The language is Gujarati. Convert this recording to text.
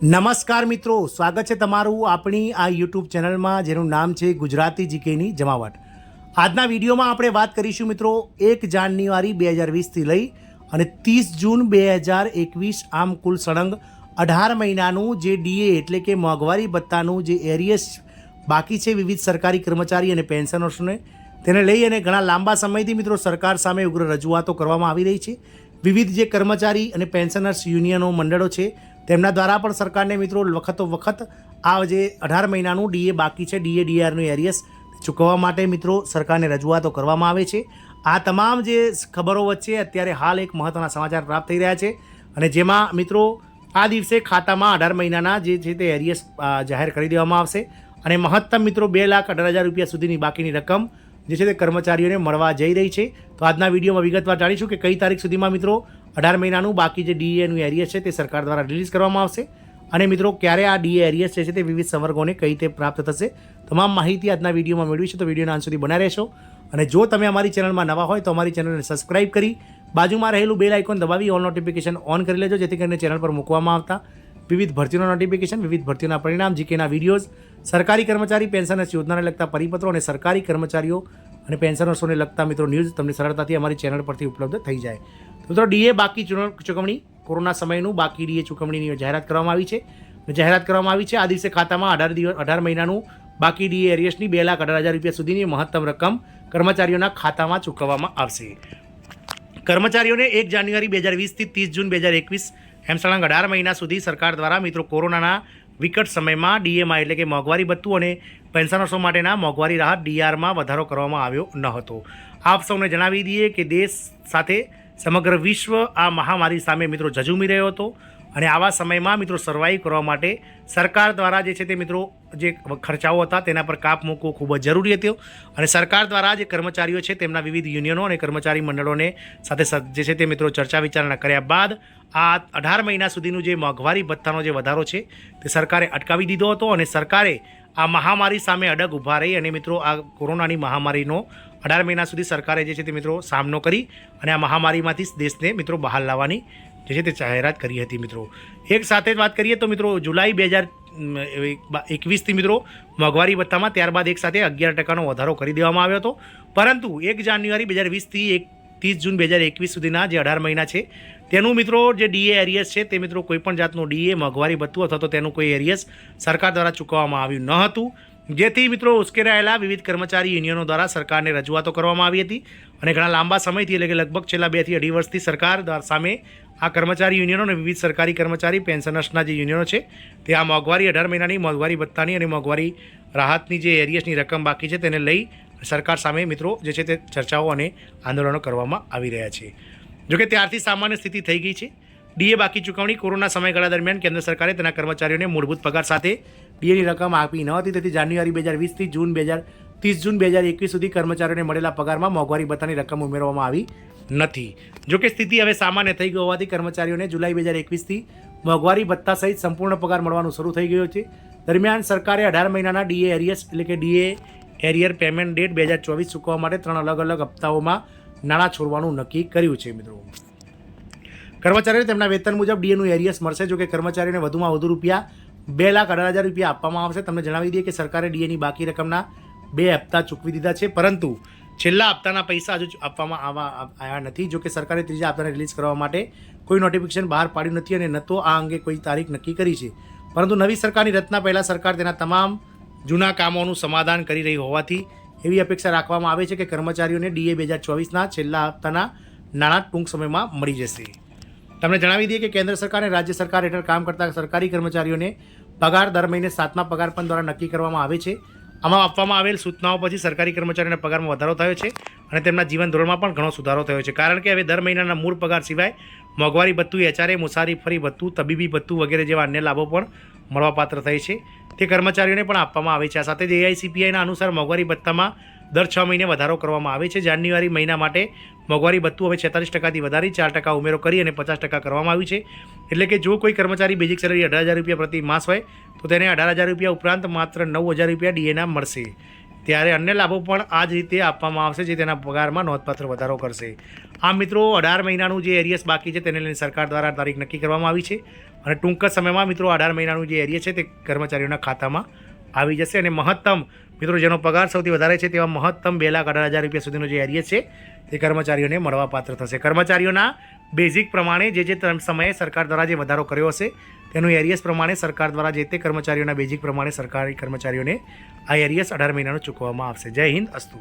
નમસ્કાર મિત્રો, સ્વાગત છે તમારું આપણી આ યુટ્યુબ ચેનલમાં જેનું નામ છે ગુજરાતી જીકેની જમાવટ। આજના વિડીયોમાં આપણે વાત કરીશું મિત્રો 1 જાન્યુઆરી 2020થી લઈ અને 30 જૂન 2021 આમ કુલ સળંગ 18 મહિનાનું જે ડીએ એટલે કે મોંઘવારી ભથ્થાનું જે એરિયસ બાકી છે વિવિધ સરકારી કર્મચારી અને પેન્શનર્સને, તેને લઈ અને ઘણા લાંબા સમયથી મિત્રો સરકાર સામે ઉગ્ર રજૂઆતો કરવામાં આવી રહી છે। વિવિધ જે કર્મચારી અને પેન્શનર્સ યુનિયનો મંડળો છે તેમના દ્વારા પણ સરકારને મિત્રો વખતો વખત આ જે 18 મહિનાનું ડીએ બાકી છે ડીઆરનું એરિયસ ચૂકવવા માટે મિત્રો સરકારને રજૂઆતો કરવામાં આવે છે। આ તમામ જે ખબરો વચ્ચે અત્યારે હાલ એક મહત્ત્વના સમાચાર પ્રાપ્ત થઈ રહ્યા છે અને જેમાં મિત્રો આ દિવસે ખાતામાં 18 મહિનાના જે છે તે એરિયસ જાહેર કરી દેવામાં આવશે અને મહત્તમ મિત્રો 2,18,000 રૂપિયા સુધીની બાકીની રકમ જે છે તે કર્મચારીઓને મળવા જઈ રહી છે। તો આજના વિડીયોમાં વિગતવાર જાણીશું કે કઈ તારીખ સુધીમાં મિત્રો 18 મહિનાનું બાકી જે ડીએનું એરિયસ છે તે સરકાર દ્વારા રિલીઝ કરવામાં આવશે અને મિત્રો ક્યારે આ ડીએ એરિયસ છે તે વિવિધ સંવર્ગોને કઈ રીતે પ્રાપ્ત થશે, તમામ માહિતી આજના વિડીયોમાં મેળવીશું। તો વિડીયોના અંત સુધી બન્યા રહેશો અને જો તમે અમારી ચેનલમાં નવા હોય તો અમારી ચેનલને સબસ્ક્રાઇબ કરી બાજુમાં રહેલું બેલ આઇકોન દબાવી ઓલ નોટિફિકેશન ઓન કરી લેજો, જેથી કરીને ચેનલ પર મૂકવામાં આવતા વિવિધ ભરતીઓના નોટિફિકેશન, વિવિધ ભરતીઓના પરિણામ, જીકેના વિડીયોઝ, સરકારી કર્મચારી પેન્શનર્સ યોજનાને લગતા પરિપત્રો અને સરકારી કર્મચારીઓ અને પેન્શનર્સોને લગતા મિત્રો ન્યૂઝ તમને સરળતાથી અમારી ચેનલ પરથી ઉપલબ્ધ થઈ જાય। તો મિત્રો ડીએ બાકી ચૂકવણી કોરોના સમયનું બાકી ડીએ ચૂકવણીની જાહેરાત કરવામાં આવી છે। આ દિવસે ખાતામાં 18 મહિનાનું બાકી ડીએ એરિયસની 2,18,000 રૂપિયા સુધીની મહત્તમ રકમ કર્મચારીઓના ખાતામાં ચૂકવવામાં આવશે। કર્મચારીઓને 1 જાન્યુઆરી 2020થી 30 જૂન 2021 એમ સળંગ 18 મહિના સુધી સરકાર દ્વારા મિત્રો કોરોનાના વિકટ સમયમાં ડીએમાં એટલે કે મોંઘવારી ભથ્થું અને પેન્શનર્સો માટેના મોંઘવારી રાહત ડીઆરમાં વધારો કરવામાં આવ્યો ન હતો। આપ સૌને જણાવી દઈએ કે દેશ સાથે સમગ્ર વિશ્વ આ મહામારી સામે મિત્રો ઝઝૂમી રહ્યો હતો અને આવા સમયમાં મિત્રો સર્વાઈવ કરવા માટે સરકાર દ્વારા જે છે તે મિત્રો જે ખર્ચાઓ હતા તેના પર કાપ મૂકવો ખૂબ જ જરૂરી હતો અને સરકાર દ્વારા જે કર્મચારીઓ છે તેમના વિવિધ યુનિયનો અને કર્મચારી મંડળોને સાથે જે છે તે મિત્રો ચર્ચા વિચારણા કર્યા બાદ આ 18 મહિના સુધીનું જે મોંઘવારી ભથ્થાનો જે વધારો છે તે સરકારે અટકાવી દીધો હતો અને સરકારે આ મહામારી સામે અડગ ઊભા રહી અને મિત્રો આ કોરોનાની મહામારીનો 18 મહિના સુધી સરકારે જે છે તે મિત્રો સામનો કરી અને આ મહામારીમાંથી દેશને મિત્રો બહાર લાવવાની જે છે તે જાહેરાત કરી હતી। મિત્રો એક સાથે જ વાત કરીએ તો મિત્રો જુલાઈ 2021થી મિત્રો મોંઘવારી ભથ્થામાં ત્યારબાદ એક સાથે 11% વધારો કરી દેવામાં આવ્યો હતો, પરંતુ 1 જાન્યુઆરી 2020થી 30 જૂન 2021 સુધીના જે 18 મહિના છે તેનું મિત્રો જે ડીએ એરિયસ છે તે મિત્રો કોઈપણ જાતનું ડીએ મોંઘવારી ભથ્થું અથવા તો તેનું કોઈ એરિયસ સરકાર દ્વારા ચૂકવવામાં આવ્યું ન હતું, જેથી મિત્રો ઉશ્કેરાયેલા વિવિધ કર્મચારી યુનિયનો દ્વારા સરકારને રજૂઆતો કરવામાં આવી હતી અને ઘણા લાંબા સમયથી એટલે કે લગભગ છેલ્લા 2 થી 2.5 વર્ષથી સરકાર સામે આ કર્મચારી યુનિયનો અને વિવિધ સરકારી કર્મચારી પેન્શનર્સના જે યુનિયનો છે તે આ મોંઘવારી 18 મહિનાની મોંઘવારી ભથ્થાની અને મોંઘવારી રાહતની જે એરિયસની રકમ બાકી છે તેને લઈ સરકાર સામે મિત્રો જે છે તે ચર્ચાઓ અને આંદોલનો કરવામાં આવી રહ્યા છે। જોકે ત્યારથી સામાન્ય સ્થિતિ થઈ ગઈ છે। ડીએ બાકી ચૂકવણી કોરોના સમયગાળા દરમિયાન કેન્દ્ર સરકારે તેના કર્મચારીઓને મૂળભૂત પગાર સાથે ડીએની રકમ આપી ન હતી, તેથી જાન્યુઆરી 2020થી 30 જૂન 2021 સુધી કર્મચારીઓને મળેલા પગારમાં મોંઘવારી ભથ્થાની રકમ ઉમેરવામાં આવી નથી। જોકે સ્થિતિ હવે સામાન્ય થઈ ગઈ હોવાથી કર્મચારીઓને જુલાઈ 2021થી મોંઘવારી ભથ્થા સહિત સંપૂર્ણ પગાર મળવાનું શરૂ થઈ ગયો છે। દરમિયાન સરકારે 18 મહિનાના ડીએ એરિયસ એટલે કે ડીએ એરિયર પેમેન્ટ ડેટ 2024 ચૂકવવા માટે 3 અલગ અલગ હપ્તાઓમાં નાણાં છોડવાનું નક્કી કર્યું છે। મિત્રો કર્મચારીઓને તેમના વેતન મુજબ ડીએનું એરિયસ મળશે। જો કે કર્મચારીઓને વધુમાં વધુ રૂપિયા 2,18,000 રૂપિયા આપવામાં આવશે। તમને જણાવી દઈએ કે સરકારે ડીએની બાકી રકમના 2 હપ્તા ચૂકવી દીધા છે, પરંતુ છેલ્લા હપ્તાના પૈસા હજુ આપવામાં આવ્યા નથી। જો કે સરકારે ત્રીજા હપ્તાને રિલીઝ કરવા માટે કોઈ નોટિફિકેશન બહાર પાડ્યું નથી અને ન તો આ અંગે કોઈ તારીખ નક્કી કરી છે, પરંતુ નવી સરકારની રચના પહેલાં સરકાર તેના તમામ જૂના કામોનું સમાધાન કરી રહી હોવાથી એવી અપેક્ષા રાખવામાં આવે છે કે કર્મચારીઓને ડીએ 2024ના છેલ્લા હપ્તાના નાણાં ટૂંક સમયમાં મળી જશે। તમને જણાવી દઈએ કે કેન્દ્ર સરકાર અને રાજ્ય સરકાર હેઠળ કામ કરતા સરકારી કર્મચારીઓને પગાર દર મહિને 7મા પગાર પંચ દ્વારા નક્કી કરવામાં આવે છે। આમાં આપવામાં આવેલ સૂચનાઓ પછી સરકારી કર્મચારીઓના પગારમાં વધારો થયો છે અને તેમના જીવન ધોરણમાં પણ ઘણો સુધારો થયો છે, કારણ કે હવે દર મહિનાના મૂળ પગાર સિવાય મોંઘવારી ભથ્થું, એચઆરએ, મુસાફરી ભથ્થું, તબીબી ભથ્થું વગેરે જેવા અન્ય લાભો પણ મળવાપાત્ર થાય છે, તે કર્મચારીઓને પણ આપવામાં આવે છે। આ સાથે જ એઆઈસીપીઆઈના અનુસાર મોંઘવારી ભથ્થામાં દર 6 મહિને વધારો કરવામાં આવે છે। જાન્યુઆરી મહિના માટે મોંઘવારી ભથ્થું હવે 46%થી વધારી 4% ઉમેરો કરી અને 50% કરવામાં આવ્યું છે। એટલે કે જો કોઈ કર્મચારી બેઝિક સેલરી 18,000 રૂપિયા પ્રતિ માસ હોય તો તેને 18,000 રૂપિયા ઉપરાંત માત્ર 9,000 રૂપિયા ડીએના મળશે, ત્યારે અન્ય લાભો પણ આ જ રીતે આપવામાં આવશે, જે તેના પગારમાં નોંધપાત્ર વધારો કરશે। આમ મિત્રો 18 મહિનાનું જે એરિયસ બાકી છે તેને લઈને સરકાર દ્વારા તારીખ નક્કી કરવામાં આવી છે અને ટૂંક જ સમયમાં મિત્રો 18 મહિનાનું જે એરિયસ છે તે કર્મચારીઓના ખાતામાં આવી જશે અને મહત્તમ મિત્રો જેનો પગાર સૌથી વધારે છે તેવા મહત્તમ 2,18,000 રૂપિયા સુધીનો જે એરિયસ છે તે કર્મચારીઓને મળવાપાત્ર થશે. કર્મચારીઓના બેઝિક પ્રમાણે જે સમયે સરકાર દ્વારા જે વધારો કર્યો હશે તેનું એરિયસ પ્રમાણે સરકાર દ્વારા જે તે કર્મચારીઓના બેઝિક પ્રમાણે સરકારી કર્મચારીઓને આ એરિયસ 18 મહિનાનું ચૂકવવામાં આવશે. જય હિન્દ, અસ્તુ.